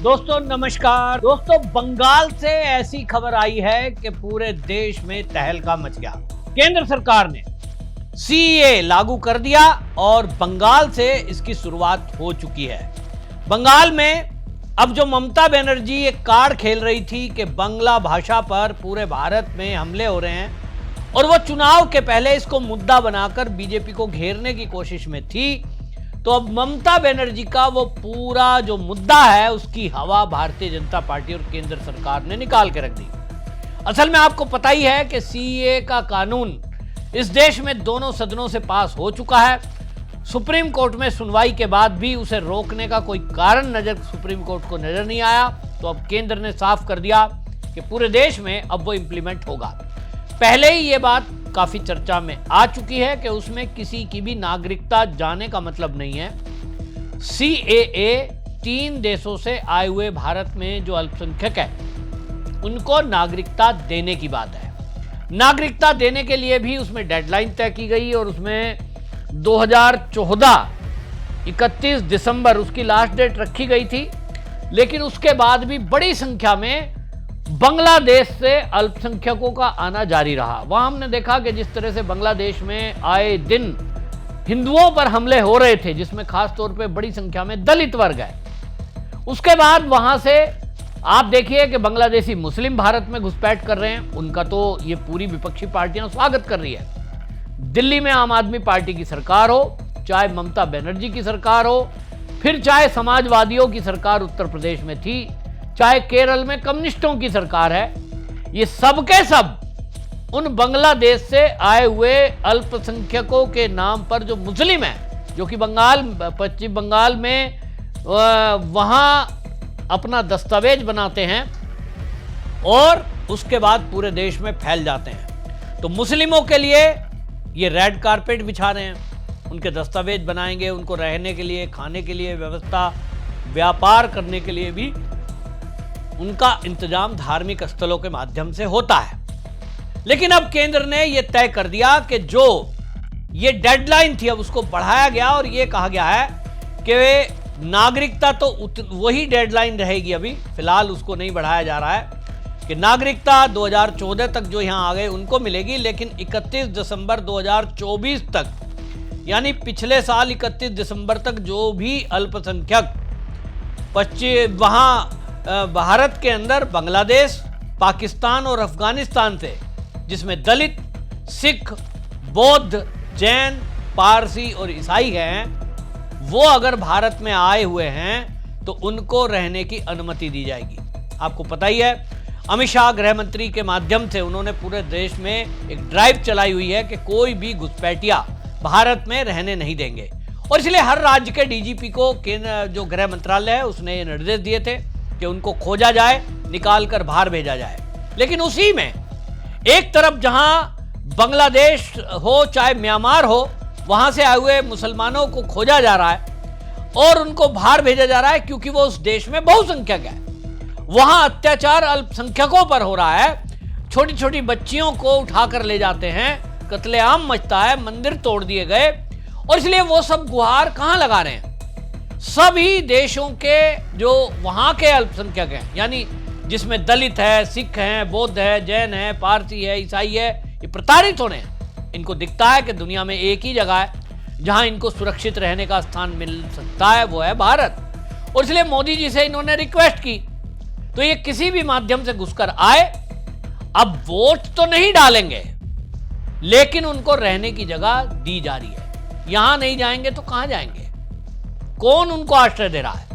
दोस्तों नमस्कार। दोस्तों बंगाल से ऐसी खबर आई है कि पूरे देश में तहलका मच गया। केंद्र सरकार ने सीएए लागू कर दिया और बंगाल से इसकी शुरुआत हो चुकी है। बंगाल में अब जो ममता बनर्जी एक कार्ड खेल रही थी कि बांग्ला भाषा पर पूरे भारत में हमले हो रहे हैं और वो चुनाव के पहले इसको मुद्दा बनाकर बीजेपी को घेरने की कोशिश में थी, तो अब ममता बनर्जी का वो पूरा जो मुद्दा है उसकी हवा भारतीय जनता पार्टी और केंद्र सरकार ने निकाल के रख दी। असल में आपको पता ही है कि सीएए का कानून इस देश में दोनों सदनों से पास हो चुका है। सुप्रीम कोर्ट में सुनवाई के बाद भी उसे रोकने का कोई कारण सुप्रीम कोर्ट को नजर नहीं आया, तो अब केंद्र ने साफ कर दिया कि पूरे देश में अब वो इंप्लीमेंट होगा। पहले ही ये बात काफी चर्चा में आ चुकी है कि उसमें किसी की भी नागरिकता जाने का मतलब नहीं है। सीएए 3 देशों से आए हुए भारत में जो अल्पसंख्यक है उनको नागरिकता देने की बात है। नागरिकता देने के लिए भी उसमें डेडलाइन तय की गई और उसमें 2014 31 दिसंबर उसकी लास्ट डेट रखी गई थी, लेकिन उसके बाद भी बड़ी संख्या में बांग्लादेश से अल्पसंख्यकों का आना जारी रहा। वहां हमने देखा कि जिस तरह से बांग्लादेश में आए दिन हिंदुओं पर हमले हो रहे थे, जिसमें खास तौर पे बड़ी संख्या में दलित वर्ग है। उसके बाद वहां से आप देखिए कि बांग्लादेशी मुस्लिम भारत में घुसपैठ कर रहे हैं। उनका तो ये पूरी विपक्षी पार्टियां स्वागत कर रही है। दिल्ली में आम आदमी पार्टी की सरकार हो, चाहे ममता बनर्जी की सरकार हो, फिर चाहे समाजवादियों की सरकार उत्तर प्रदेश में थी, चाहे केरल में कम्युनिस्टों की सरकार है, ये सब के सब उन बांग्लादेश से आए हुए अल्पसंख्यकों के नाम पर जो मुस्लिम है, जो कि पश्चिम बंगाल में वहां अपना दस्तावेज बनाते हैं और उसके बाद पूरे देश में फैल जाते हैं, तो मुस्लिमों के लिए ये रेड कारपेट बिछा रहे हैं। उनके दस्तावेज बनाएंगे, उनको रहने के लिए, खाने के लिए व्यवस्था, व्यापार करने के लिए भी उनका इंतजाम धार्मिक स्थलों के माध्यम से होता है। लेकिन अब केंद्र ने यह तय कर दिया कि जो ये डेडलाइन थी अब उसको बढ़ाया गया और यह कहा गया है कि नागरिकता तो वही डेडलाइन रहेगी, अभी फिलहाल उसको नहीं बढ़ाया जा रहा है कि नागरिकता 2014 तक जो यहां आ गए उनको मिलेगी, लेकिन 31 दिसंबर 2024 तक, यानी पिछले साल 31 दिसंबर तक जो भी अल्पसंख्यक वहां भारत के अंदर बांग्लादेश, पाकिस्तान और अफगानिस्तान से, जिसमें दलित, सिख, बौद्ध, जैन, पारसी और ईसाई हैं, वो अगर भारत में आए हुए हैं तो उनको रहने की अनुमति दी जाएगी। आपको पता ही है अमित शाह गृह मंत्री के माध्यम से उन्होंने पूरे देश में एक ड्राइव चलाई हुई है कि कोई भी घुसपैठिया भारत में रहने नहीं देंगे, और इसलिए हर राज्य के डीजीपी को केंद्र जो गृह मंत्रालय है उसने ये निर्देश दिए थे कि उनको खोजा जाए, निकाल कर बाहर भेजा जाए। लेकिन उसी में एक तरफ जहां बांग्लादेश हो चाहे म्यांमार हो, वहां से आए हुए मुसलमानों को खोजा जा रहा है और उनको बाहर भेजा जा रहा है क्योंकि वो उस देश में बहुसंख्यक है। वहां अत्याचार अल्पसंख्यकों पर हो रहा है, छोटी छोटी बच्चियों को उठाकर ले जाते हैं, कत्लेआम मचता है, मंदिर तोड़ दिए गए, और इसलिए वो सब गुहार कहां लगा रहे हैं? सभी देशों के जो वहां के अल्पसंख्यक हैं, यानी जिसमें दलित है, सिख हैं, बौद्ध है, जैन है, पारसी है, ईसाई है, ये प्रताड़ित होने हैं। इनको दिखता है कि दुनिया में एक ही जगह है जहां इनको सुरक्षित रहने का स्थान मिल सकता है, वो है भारत, और इसलिए मोदी जी से इन्होंने रिक्वेस्ट की तो ये किसी भी माध्यम से घुसकर आए, अब वोट तो नहीं डालेंगे लेकिन उनको रहने की जगह दी जा रही है। यहां नहीं जाएंगे तो कहां जाएंगे? कौन उनको आश्रय दे रहा है?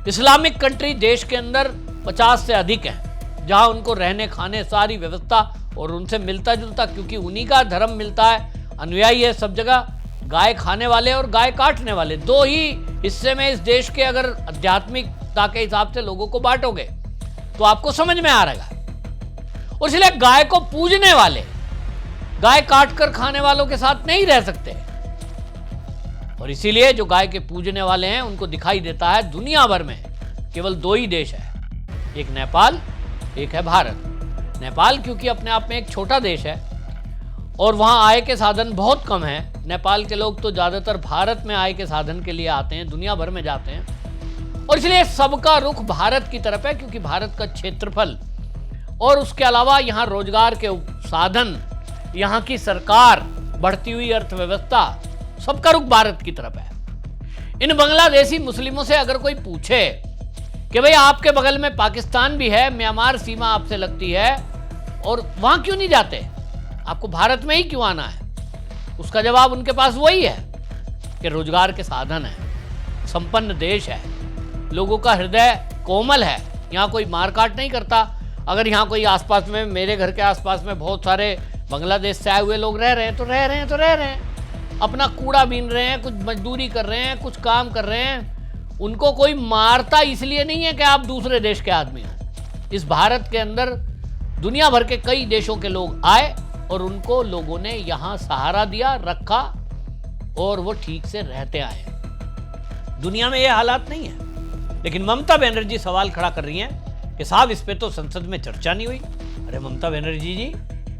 इस्लामिक कंट्री देश के अंदर 50 से अधिक हैं जहां उनको रहने, खाने, सारी व्यवस्था और उनसे मिलता जुलता, क्योंकि उन्हीं का धर्म मिलता है, अनुयायी है सब जगह, गाय खाने वाले और गाय काटने वाले, दो ही हिस्से में इस देश के अगर आध्यात्मिकता के हिसाब से लोगों को बांटोगे तो आपको समझ में आ रहेगा। और इसलिए गाय को पूजने वाले गाय काट कर खाने वालों के साथ नहीं रह सकते, और इसीलिए जो गाय के पूजने वाले हैं उनको दिखाई देता है दुनिया भर में केवल 2 ही देश है, एक नेपाल, एक है भारत। नेपाल क्योंकि अपने आप में एक छोटा देश है और वहाँ आय के साधन बहुत कम हैं। नेपाल के लोग तो ज़्यादातर भारत में आय के साधन के लिए आते हैं, दुनिया भर में जाते हैं। और इसलिए सबका रुख भारत की तरफ है, क्योंकि भारत का क्षेत्रफल और उसके अलावा यहां रोजगार के साधन, यहां की सरकार, बढ़ती हुई अर्थव्यवस्था, सबका रुख भारत की तरफ है। इन बांग्लादेशी मुस्लिमों से अगर कोई पूछे कि भाई आपके बगल में पाकिस्तान भी है, म्यांमार सीमा आपसे लगती है, और वहां क्यों नहीं जाते, आपको भारत में ही क्यों आना है, उसका जवाब उनके पास वही है कि रोजगार के साधन है, संपन्न देश है, लोगों का हृदय कोमल है, यहाँ कोई मारकाट नहीं करता। अगर यहाँ कोई आसपास में, मेरे घर के आसपास में बहुत सारे बांग्लादेश से आए हुए लोग रह रहे हैं तो रह रहे हैं, अपना कूड़ा बीन रहे हैं, कुछ मजदूरी कर रहे हैं, कुछ काम कर रहे हैं, उनको कोई मारता इसलिए नहीं है कि आप दूसरे देश के आदमी हो। इस भारत के अंदर दुनिया भर के कई देशों के लोग आए और उनको लोगों ने यहाँ सहारा दिया, रखा, और वो ठीक से रहते आए। दुनिया में ये हालात नहीं है। लेकिन ममता बनर्जी सवाल खड़ा कर रही हैं कि साहब इस पे तो संसद में चर्चा नहीं हुई। अरे ममता बनर्जी जी,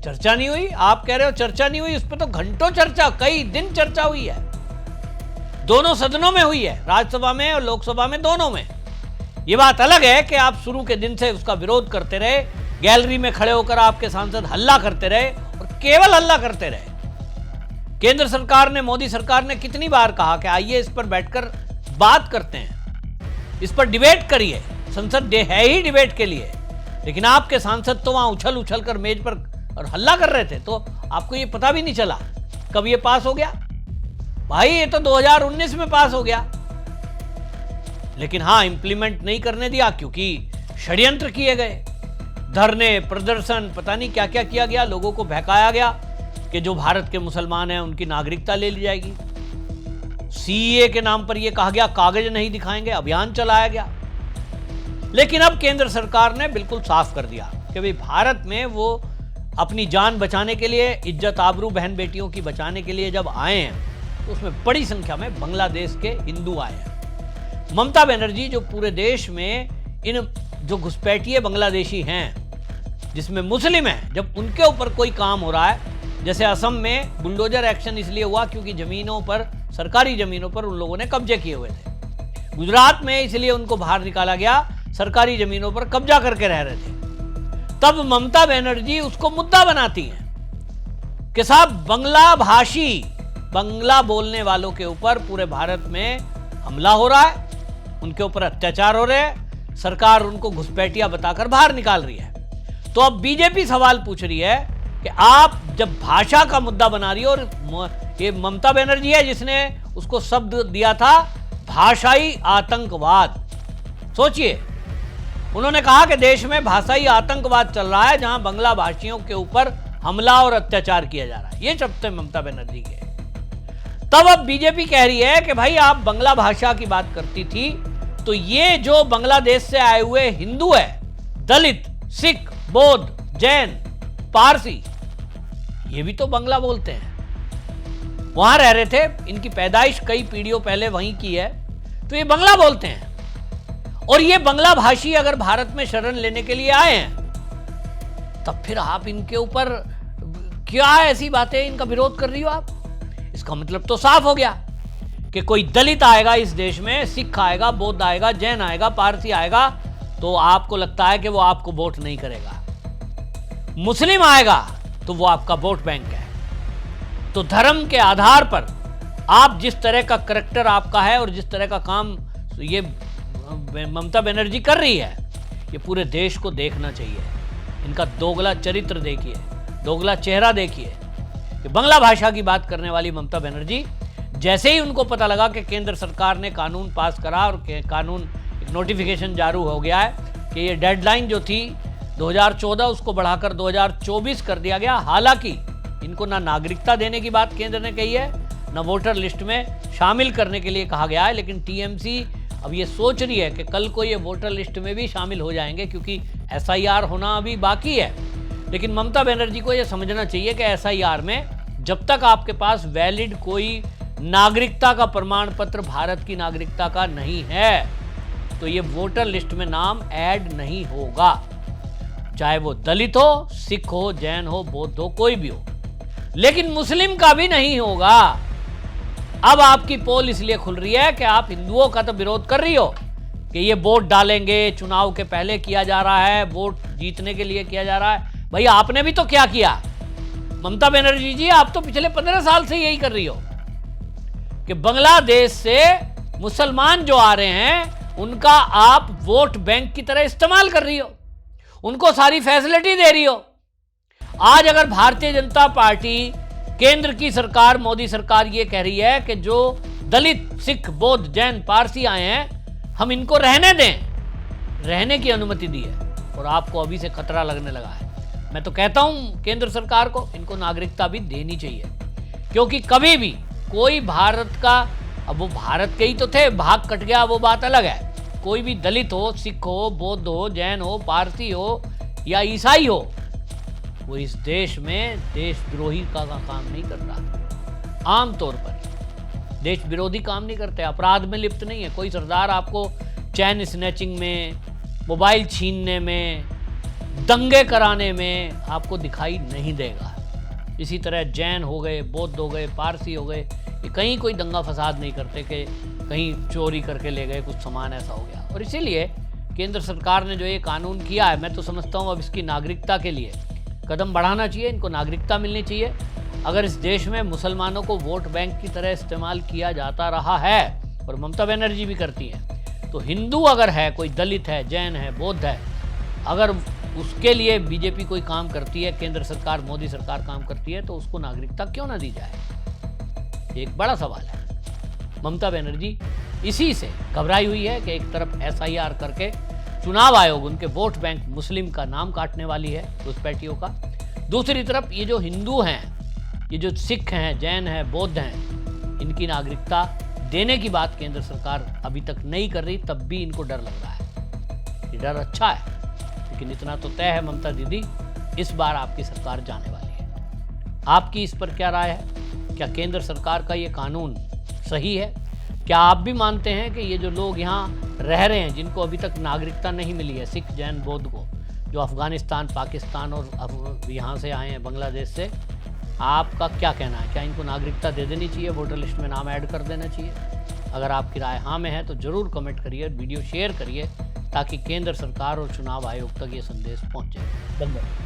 चर्चा नहीं हुई? आप कह रहे हो चर्चा नहीं हुई, उस पर तो घंटों चर्चा, कई दिन चर्चा हुई है, दोनों सदनों में हुई है, राज्यसभा में और लोकसभा में, दोनों में। यह बात अलग है कि आप शुरू के दिन से उसका विरोध करते रहे, गैलरी में खड़े होकर आपके सांसद हल्ला करते रहे, और केवल हल्ला करते रहे। केंद्र सरकार ने, मोदी सरकार ने कितनी बार कहा कि आइए इस पर बैठकर बात करते हैं, इस पर डिबेट करिए, संसद है ही डिबेट के लिए। लेकिन आपके सांसद तो वहां उछल उछल कर मेज पर और हल्ला कर रहे थे, तो आपको ये पता भी नहीं चला कब ये पास हो गया। भाई ये तो 2019 में पास हो गया, लेकिन हां इंप्लीमेंट नहीं करने दिया क्योंकि षड्यंत्र किए गए, धरने, प्रदर्शन, पता नहीं क्या क्या किया गया, लोगों को बहकाया गया कि जो भारत के मुसलमान हैं उनकी नागरिकता ले ली जाएगी। सीए के नाम पर यह कहा गया कागज नहीं दिखाएंगे, अभियान चलाया गया। लेकिन अब केंद्र सरकार ने बिल्कुल साफ कर दिया कि भाई भारत में वो अपनी जान बचाने के लिए, इज्जत आबरू बहन बेटियों की बचाने के लिए जब आए हैं, तो उसमें बड़ी संख्या में बांग्लादेश के हिंदू आए हैं। ममता बनर्जी जो पूरे देश में इन जो घुसपैठिए बांग्लादेशी हैं, जिसमें मुस्लिम हैं, जब उनके ऊपर कोई काम हो रहा है, जैसे असम में बुलडोजर एक्शन इसलिए हुआ क्योंकि जमीनों पर, सरकारी जमीनों पर उन लोगों ने कब्जे किए हुए थे। गुजरात में इसलिए उनको बाहर निकाला गया, सरकारी जमीनों पर कब्जा करके रह रहे थे। तब ममता बनर्जी उसको मुद्दा बनाती हैं कि साहब बांग्ला भाषी, बांग्ला बोलने वालों के ऊपर पूरे भारत में हमला हो रहा है, उनके ऊपर अत्याचार हो रहे हैं, सरकार उनको घुसपैठिया बताकर बाहर निकाल रही है। तो अब बीजेपी सवाल पूछ रही है कि आप जब भाषा का मुद्दा बना रही हो, और ये ममता बनर्जी है जिसने उसको शब्द दिया था भाषाई आतंकवाद। सोचिए, उन्होंने कहा कि देश में भाषाई आतंकवाद चल रहा है जहां बांग्ला भाषियों के ऊपर हमला और अत्याचार किया जा रहा है। ये शब्द थे ममता बनर्जी के। तब अब बीजेपी कह रही है कि भाई आप बांग्ला भाषा की बात करती थी, तो ये जो बांग्लादेश से आए हुए हिंदू है, दलित, सिख, बौद्ध, जैन, पारसी, ये भी तो बांग्ला बोलते हैं, वहां रह रहे थे, इनकी पैदाइश कई पीढ़ियों पहले वहीं की है, तो ये बांग्ला बोलते हैं। और ये बांग्ला भाषी अगर भारत में शरण लेने के लिए आए हैं, तब फिर आप इनके ऊपर क्या ऐसी बातें, इनका विरोध कर रही हो आप? इसका मतलब तो साफ हो गया कि कोई दलित आएगा इस देश में, सिख आएगा, बौद्ध आएगा, जैन आएगा, पारसी आएगा, तो आपको लगता है कि वो आपको वोट नहीं करेगा। मुस्लिम आएगा तो वो आपका वोट बैंक है। तो धर्म के आधार पर आप जिस तरह का करैक्टर आपका है और जिस तरह का काम ये ममता बनर्जी कर रही है, ये पूरे देश को देखना चाहिए। इनका दोगला चरित्र देखिए, दोगला चेहरा देखिए कि बांग्ला भाषा की बात करने वाली ममता बनर्जी, जैसे ही उनको पता लगा कि केंद्र सरकार ने कानून पास करा और कानून एक नोटिफिकेशन जारी हो गया है कि ये डेडलाइन जो थी 2014 उसको बढ़ाकर 2024 कर दिया गया। हालांकि इनको ना नागरिकता देने की बात केंद्र ने कही है, ना वोटर लिस्ट में शामिल करने के लिए कहा गया है, लेकिन टीएमसी अब ये सोच रही है कि कल को ये वोटर लिस्ट में भी शामिल हो जाएंगे, क्योंकि एसआईआर होना अभी बाकी है। लेकिन ममता बनर्जी को ये समझना चाहिए कि एसआईआर में जब तक आपके पास वैलिड कोई नागरिकता का प्रमाण पत्र भारत की नागरिकता का नहीं है, तो ये वोटर लिस्ट में नाम ऐड नहीं होगा, चाहे वो दलित हो, सिख हो, जैन हो, बौद्ध हो, कोई भी हो। लेकिन मुस्लिम का भी नहीं होगा। अब आपकी पोल इसलिए खुल रही है कि आप हिंदुओं का तो विरोध कर रही हो, कि ये वोट डालेंगे, चुनाव के पहले किया जा रहा है, वोट जीतने के लिए किया जा रहा है। भाई आपने भी तो क्या किया? ममता बनर्जी जी, आप तो पिछले 15 साल से यही कर रही हो कि बांग्लादेश से मुसलमान जो आ रहे हैं उनका आप वोट बैंक की तरह इस्तेमाल कर रही हो, उनको सारी फैसिलिटी दे रही हो। आज अगर भारतीय जनता पार्टी, केंद्र की सरकार, मोदी सरकार ये कह रही है कि जो दलित, सिख, बौद्ध, जैन, पारसी आए हैं हम इनको रहने दें, रहने की अनुमति दी है, और आपको अभी से खतरा लगने लगा है। मैं तो कहता हूं केंद्र सरकार को इनको नागरिकता भी देनी चाहिए, क्योंकि कभी भी कोई भारत का, अब वो भारत के ही तो थे, भाग कट गया वो बात अलग है, कोई भी दलित हो, सिख हो, बौद्ध हो, जैन हो, पारसी हो या ईसाई हो, वो इस देश में देशद्रोही का काम नहीं करता। आमतौर पर देश विरोधी काम नहीं करते, अपराध में लिप्त नहीं है। कोई सरदार आपको चैन स्नैचिंग में, मोबाइल छीनने में, दंगे कराने में आपको दिखाई नहीं देगा। इसी तरह जैन हो गए, बौद्ध हो गए, पारसी हो गए, ये कहीं कोई दंगा फसाद नहीं करते कि कहीं चोरी करके ले गए कुछ सामान, ऐसा हो गया। और इसीलिए केंद्र सरकार ने जो ये कानून किया है, मैं तो समझता हूँ अब इसकी नागरिकता के लिए कदम बढ़ाना चाहिए, इनको नागरिकता मिलनी चाहिए। अगर इस देश में मुसलमानों को वोट बैंक की तरह इस्तेमाल किया जाता रहा है, और ममता बनर्जी भी करती हैं, तो हिंदू अगर है, कोई दलित है, जैन है, बौद्ध है, अगर उसके लिए बीजेपी कोई काम करती है, केंद्र सरकार, मोदी सरकार काम करती है, तो उसको नागरिकता क्यों ना दी जाए? एक बड़ा सवाल है। ममता बनर्जी इसी से घबराई हुई है कि एक तरफ SIR करके चुनाव आयोग उनके वोट बैंक मुस्लिम का नाम काटने वाली है, घुसपैठियों का। दूसरी तरफ ये जो हिंदू हैं, ये जो सिख हैं, जैन हैं, बौद्ध हैं, इनकी नागरिकता देने की बात केंद्र सरकार अभी तक नहीं कर रही, तब भी इनको डर लग रहा है। ये डर अच्छा है, लेकिन इतना तो तय है ममता दीदी, इस बार आपकी सरकार जाने वाली है। आपकी इस पर क्या राय है? क्या केंद्र सरकार का ये कानून सही है? क्या आप भी मानते हैं कि ये जो लोग यहाँ रह रहे हैं, जिनको अभी तक नागरिकता नहीं मिली है, सिख, जैन, बौद्ध को, जो अफगानिस्तान, पाकिस्तान और यहाँ से आए हैं, बांग्लादेश से, आपका क्या कहना है? क्या इनको नागरिकता दे देनी चाहिए, वोटर लिस्ट में नाम ऐड कर देना चाहिए? अगर आपकी राय हाँ में है तो ज़रूर कमेंट करिए, वीडियो शेयर करिए, ताकि केंद्र सरकार और चुनाव आयोग तक ये संदेश पहुँचे। धन्यवाद।